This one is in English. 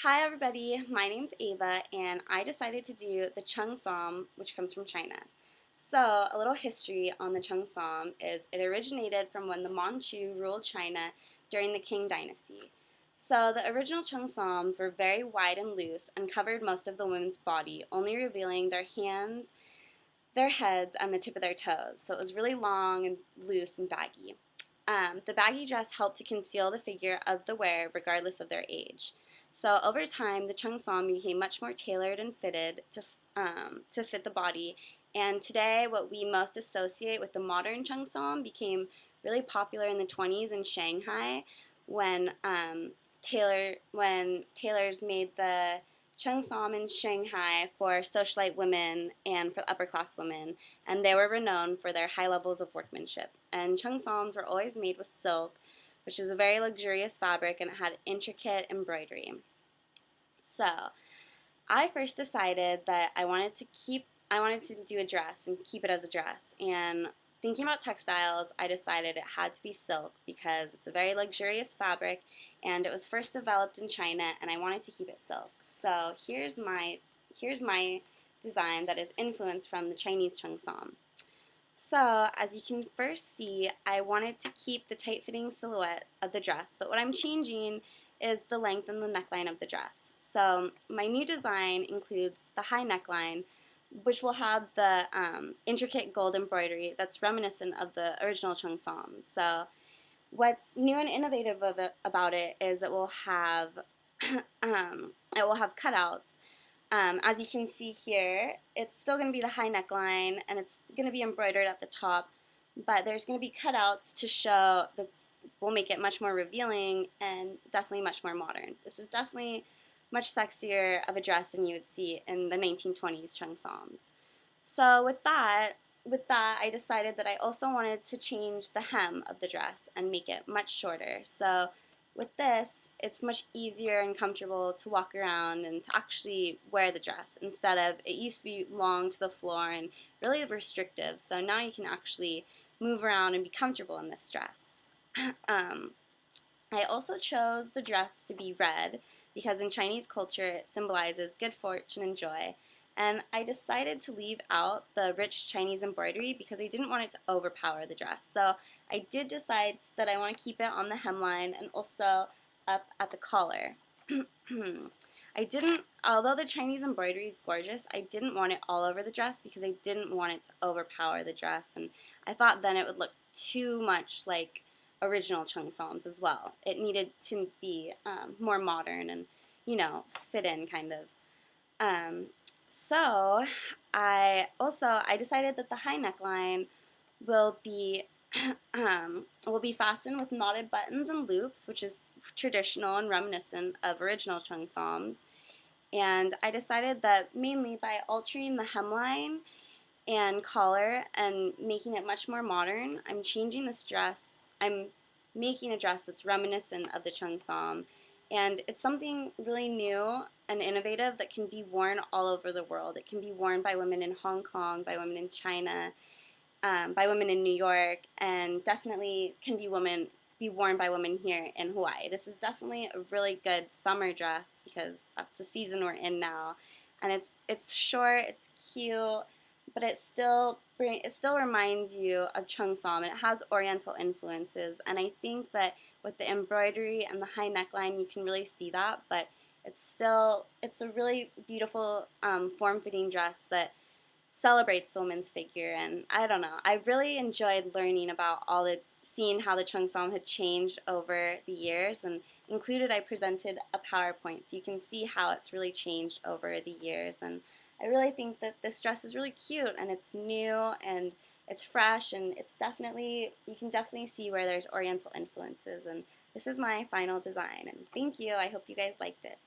Hi everybody, my name's Ava and I decided to do the Cheungsam, which comes from China. So a little history on the Cheungsam is it originated from when the Manchu ruled China during the Qing dynasty. So the original Cheongsams were very wide and loose and covered most of the women's body, only revealing their hands, their heads, and the tip of their toes. So it was really long and loose and baggy. The baggy dress helped to conceal the figure of the wearer regardless of their age. So over time, the cheongsam became much more tailored and fitted to fit the body. And today, what we most associate with the modern cheongsam became really popular in the 20s in Shanghai when tailors made the cheongsam in Shanghai for socialite women and for upper class women, and they were renowned for their high levels of workmanship. And cheongsams were always made with silk, which is a very luxurious fabric, and it had intricate embroidery. So I first decided that I wanted to do a dress and keep it as a dress. And thinking about textiles, I decided it had to be silk because it's a very luxurious fabric and it was first developed in China and I wanted to keep it silk. So here's my design that is influenced from the Chinese Cheungsam. So as you can first see, I wanted to keep the tight-fitting silhouette of the dress, but what I'm changing is the length and the neckline of the dress. So my new design includes the high neckline, which will have the intricate gold embroidery that's reminiscent of the original cheongsam. So what's new and innovative about it is it will have cutouts. As you can see here, it's still going to be the high neckline and it's going to be embroidered at the top, but there's going to be cutouts to show that will make it much more revealing and definitely much more modern. This is definitely much sexier of a dress than you would see in the 1920s cheongsams. So with that, I decided that I also wanted to change the hem of the dress and make it much shorter. So with this, it's much easier and comfortable to walk around and to actually wear the dress instead of it used to be long to the floor and really restrictive. So now you can actually move around and be comfortable in this dress. I also chose the dress to be red because in Chinese culture it symbolizes good fortune and joy. And I decided to leave out the rich Chinese embroidery because I didn't want it to overpower the dress. So I did decide that I want to keep it on the hemline and also up at the collar. Although the Chinese embroidery is gorgeous, I didn't want it all over the dress because I didn't want it to overpower the dress. And I thought then it would look too much like original cheongsams as well. It needed to be more modern and, fit in kind of. So I decided that the high neckline will be fastened with knotted buttons and loops, which is traditional and reminiscent of original cheongsams. And I decided that mainly by altering the hemline and collar and making it much more modern, I'm making a dress that's reminiscent of the cheongsam. And it's something really new and innovative that can be worn all over the world. It can be worn by women in Hong Kong, by women in China, by women in New York, and definitely can be worn by women here in Hawaii. This is definitely a really good summer dress because that's the season we're in now. And it's short, it's cute, but it still reminds you of cheongsam. It has Oriental influences, and I think that with the embroidery and the high neckline, you can really see that. But it's a really beautiful form-fitting dress that celebrates the woman's figure. And I don't know, I really enjoyed learning about seeing how the cheongsam had changed over the years, and I presented a PowerPoint so you can see how it's really changed over the years. And I really think that this dress is really cute and it's new and it's fresh and you can definitely see where there's Oriental influences, and this is my final design. And thank you. I hope you guys liked it.